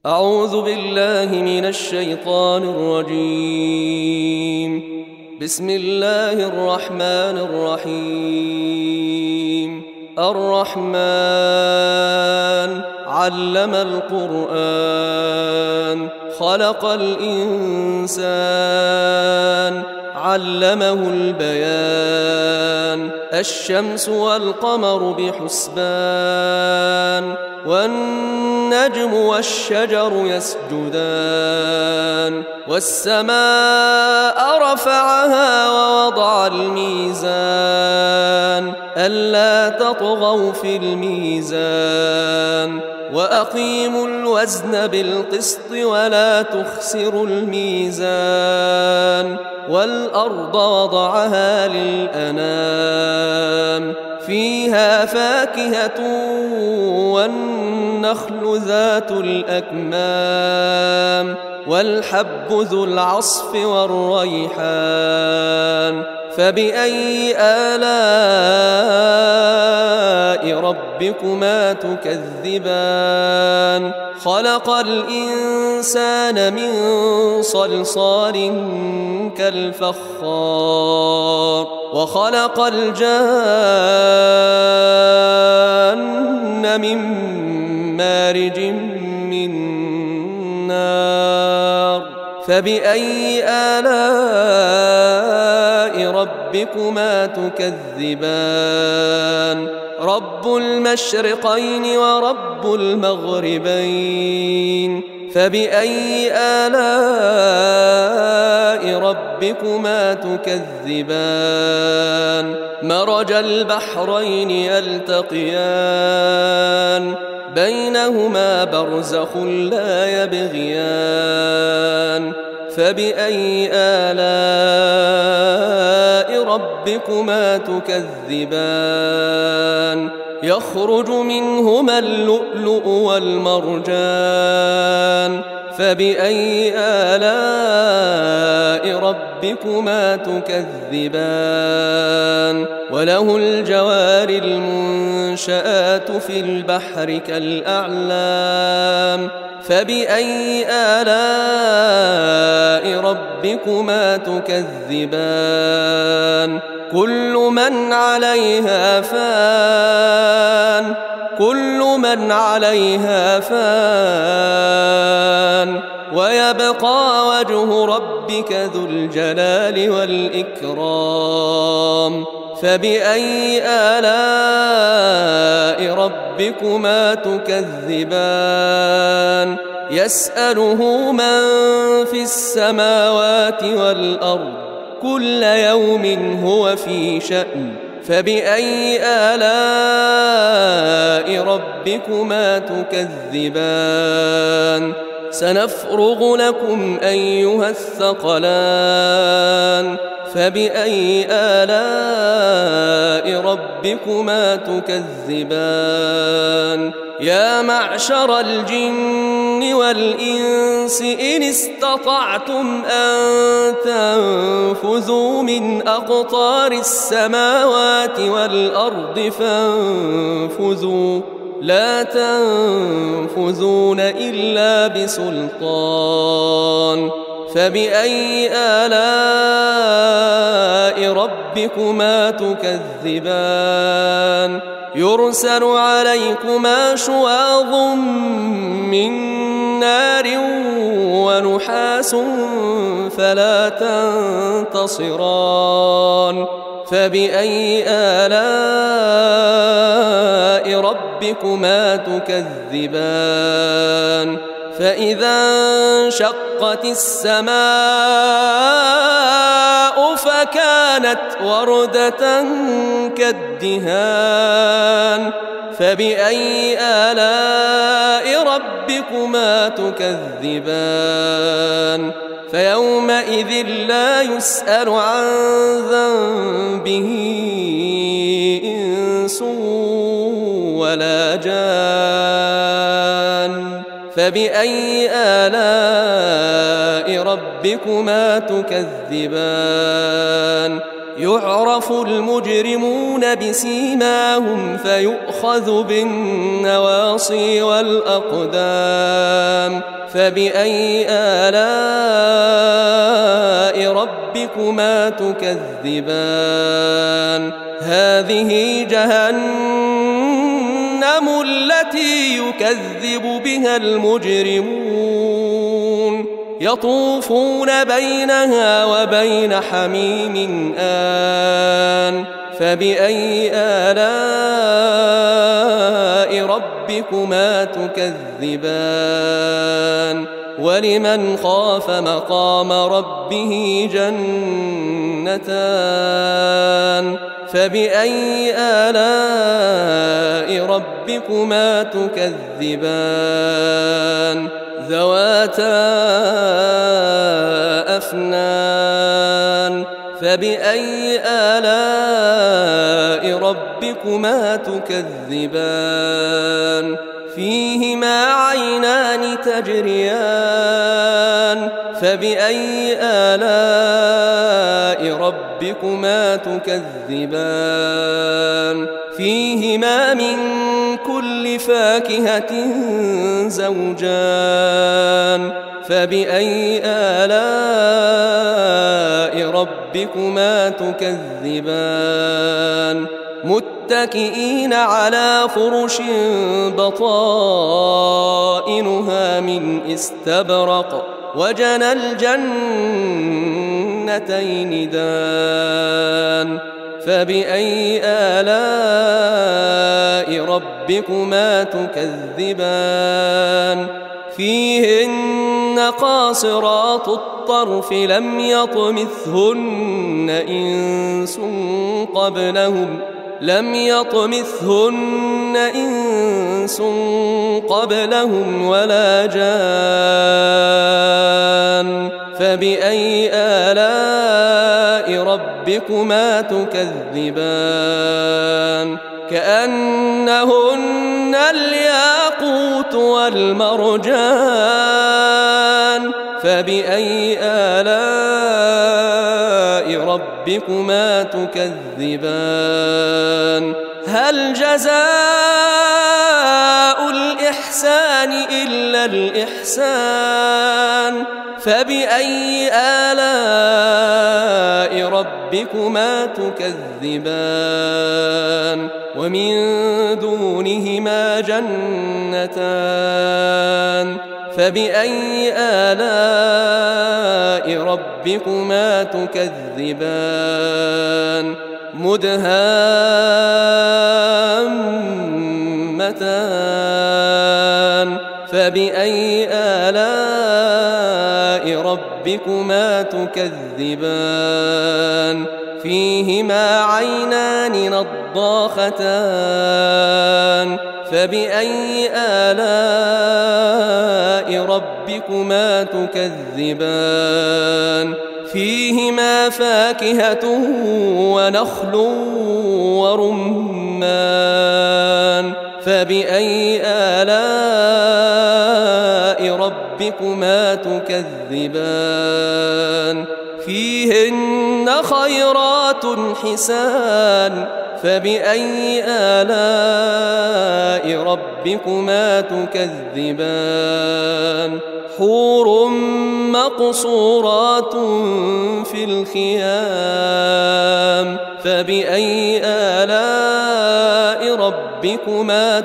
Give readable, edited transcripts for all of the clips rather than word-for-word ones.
أعوذ بالله من الشيطان الرجيم. بسم الله الرحمن الرحيم. الرحمن علم القرآن خلق الإنسان علمه البيان. الشمس والقمر بحسبان والنجم والشجر يسجدان. والسماء رفعها ووضع الميزان ألا تطغوا في الميزان وأقيموا الوزن بالقسط ولا تخسروا الميزان. والأرض وضعها للأنام فيها فاكهة والنخل ذات الأكمام والحب ذو العصف والريحان. فبأي آلاء ربكما تكذبان؟ خلق الإنسان من صلصال كالفخار وخلق الجان من مارج من نار. فبأي آلاء ربكما تكذبان؟ رب المشرقين ورب المغربين. فبأي آلاء ربكما تكذبان؟ مرج البحرين يلتقيان بينهما برزخ لا يبغيان. فبأي آلاء ربكما تكذبان؟ يخرج منهما اللؤلؤ والمرجان. فبأي آلاء ربكما تكذبان؟ وله الجوار المنشآت في البحر كالأعلام. فبأي آلاء ربكما تكذبان؟ كل من عليها فان ويبقى وجه ربك ذو الجلال والإكرام. فبأي آلاء ربكما تكذبان؟ يسأله من في السماوات والأرض كل يوم هو في شأن. فبأي آلاء ربكما تكذبان؟ سنفرغ لكم أيها الثقلان. فبأي آلاء ربكما تكذبان؟ يا معشر الجن والإنس إن استطعتم أن تنفذوا من أقطار السماوات والأرض فانفذوا لا تنفذون إلا بسلطان. فبأي آلاء ربكما تكذبان؟ يرسل عليكما شواظ من نار ونحاس فلا تنتصران. فبأي آلاء ربكما تكذبان؟ فإذا انشقت السماء فكانت وردة كالدهان. فبأي آلاء ربكما تكذبان؟ فيومئذ لا يسأل عن ذنبه إنس ولا جان. فبأي آلاء ربكما تكذبان يعرف المجرمون بسيماهم فيؤخذ بالنواصي والأقدام فبأي آلاء ربكما تكذبان هذه جهنم التي يكذب بها المجرمون يطوفون بينها وبين حميم آن فبأي آلاء ربكما تكذبان ولمن خاف مقام ربه جنتان فبأي آلاء ربكما تكذبان ذواتا أفنان فبأي آلاء ربكما تكذبان فيهما عينان تجريان فبأي آلاء ربكما تكذبان فيهما من كل فاكهة زوجان فبأي آلاء ربكما تكذبان متكئين على فرش بطائنها من استبرق وجنى الجنتين دان فبأي آلاء ربكما تكذبان فيهن قاصرات الطرف لم يطمثهن إنس قبلهم ولا جان فبأي آلاء ربكما تكذبان كأنهن الياقوت والمرجان فبأي آلاء ربكما تكذبان هل جزاء الإحسان إلا الإحسان فبأي آلاء ربكما تكذبان ومن دونهما جنتان فبأي آلاء ربكما تكذبان مدهامتان فبأي آلاء ربكما تكذبان فيهما عينان نضاختان فبأي آلاء ربكما تكذبان فيهما فاكهة ونخل ورمان فبأي آلاء ربكما تكذبان فيهن خيرات حسان فبأي آلاء ربكما تكذبان حور مقصورات في الخيام فبأي آلاء ربكما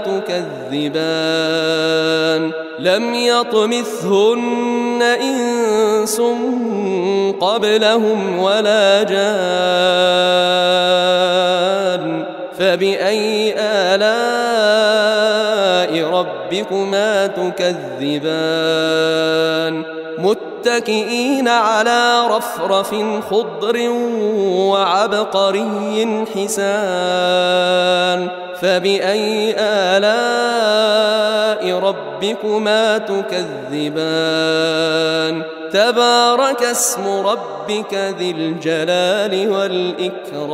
تكذبان لم يطمثهن إنس قبلهم ولا جان فبأي آلاء ربكما تكذبان متكئين على رفرف خضر وعبقري حسان فبأي آلاء ربكما تكذبان تبارك اسم ربك ذي الجلال والإكرام